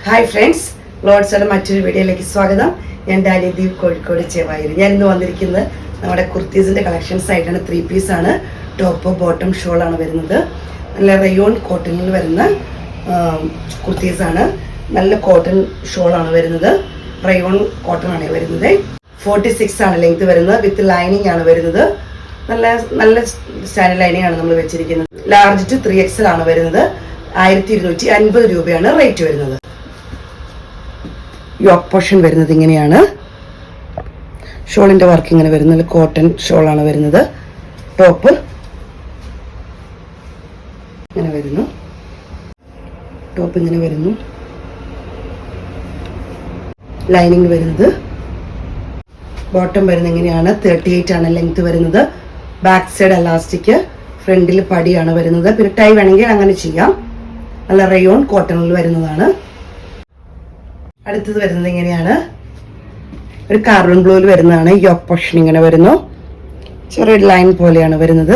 Hi friends, ലോഡ്സയുടെ മറ്റൊരു വീഡിയോയിലേക്ക് സ്വാഗതം. ഞാൻ ഡാനി ദീപ്, കോഴിക്കോട് ചേവായൂർ. ഞാൻ ഇന്ന് വന്നിരിക്കുന്നത് നമ്മുടെ കുർത്തീസിൻ്റെ കളക്ഷൻസ് ആയിട്ടാണ്. 3 പീസാണ്. ടോപ്പ് ബോട്ടം ഷോളാണ് വരുന്നത്. നല്ല റയോൺ കോട്ടണിൽ വരുന്ന കുർത്തീസാണ്. നല്ല കോട്ടൺ ഷോളാണ് വരുന്നത്. റയോൺ കോട്ടൺ ആണ് വരുന്നത്. 46 ആണ് ലെങ്ത് വരുന്നത്. വിത്ത് ലൈനിങ് ആണ് വരുന്നത്. നല്ല സ്റ്റാൻഡ് ലൈനിങ് ആണ് നമ്മൾ വെച്ചിരിക്കുന്നത്. ലാർജ് ടു 3XL ആണ് വരുന്നത്. 1250 രൂപയാണ് റേറ്റ് വരുന്നത്. യോക്ക് പോർഷൻ വരുന്നത് ഇങ്ങനെയാണ്. ഷോളിന്റെ വർക്ക് ഇങ്ങനെ വരുന്നത് കോട്ടൺ ഷോളാണ് വരുന്നത്. ടോപ്പ് ഇങ്ങനെ വരുന്നു. ടോപ്പ് ഇങ്ങനെ വരുന്നു. ലൈനിങ് വരുന്നത്. ബോട്ടം വരുന്നത് ഇങ്ങനെയാണ്. 38 ആണ് ലെങ്ത് വരുന്നത്. ബാക്ക് സൈഡ് എലാസ്റ്റിക്, ഫ്രണ്ടിൽ പടിയാണ് വരുന്നത്. പിന്നെ ടൈ വേണമെങ്കിൽ അങ്ങനെ ചെയ്യാം. നല്ല റയോൺ കോട്ടണിൽ വരുന്നതാണ്. അടുത്തത് വരുന്നത് ഇങ്ങനെയാണ്. ഒരു കാർബൺ ബ്ലൂവിൽ വരുന്നതാണ്. യോക്ക് പോർഷൻ ഇങ്ങനെ വരുന്നു. ചെറിയൊരു ലൈൻ പോലെയാണ് വരുന്നത്.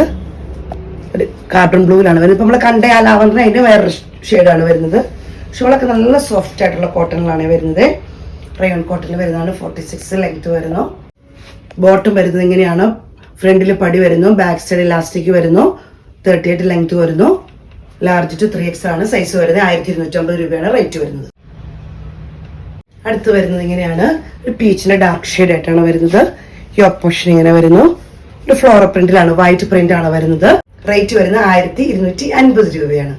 ഒരു കാർബൺ ബ്ലൂവിലാണ് വരുന്നത്. ഇപ്പം നമ്മൾ കണ്ട ആ ലാവണ്ടർ അതിൻ്റെ വേറൊരു ഷെയ്ഡാണ് വരുന്നത്. ഷോളൊക്കെ നല്ല സോഫ്റ്റ് ആയിട്ടുള്ള കോട്ടണിലാണ് വരുന്നത്. റയോൺ കോട്ടണിൽ വരുന്നതാണ്. 46 ലെങ്ത് വരുന്നു. ബോട്ടം വരുന്നത് ഇങ്ങനെയാണ്. ഫ്രണ്ടിൽ പടി വരുന്നു. ബാക്ക് സൈഡ് ഇലാസ്റ്റിക് വരുന്നു. 38 ലെങ്ത് വരുന്നു. ലാർജ് ടു 3X ആണ് സൈസ് വരുന്നത്. 1250 രൂപയാണ് റേറ്റ് വരുന്നത്. അടുത്ത് വരുന്നത് ഇങ്ങനെയാണ്. ഒരു പീച്ചിന്റെ ഡാർക്ക് ഷെയ്ഡ് ആയിട്ടാണ് വരുന്നത്. യോക്ക് പോർഷൻ ഇങ്ങനെ വരുന്നു. ഒരു ഫ്ലോറൽ പ്രിന്റിലാണ്, വൈറ്റ് പ്രിന്റ് ആണ് വരുന്നത്. റേറ്റ് വരുന്നത് 1250 രൂപയാണ്.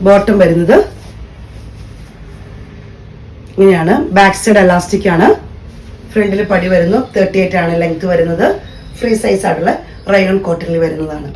ബോട്ടം വരുന്നത് ഇങ്ങനെയാണ്. ബാക്ക് സൈഡ് എലാസ്റ്റിക് ആണ്. ഫ്രണ്ടിൽ പടി വരുന്നു. 38 ആണ് ലെങ്ത് വരുന്നത്. ഫ്രീ സൈസ് ആയിട്ടുള്ള റയോൺ കോട്ടണിൽ വരുന്നതാണ്.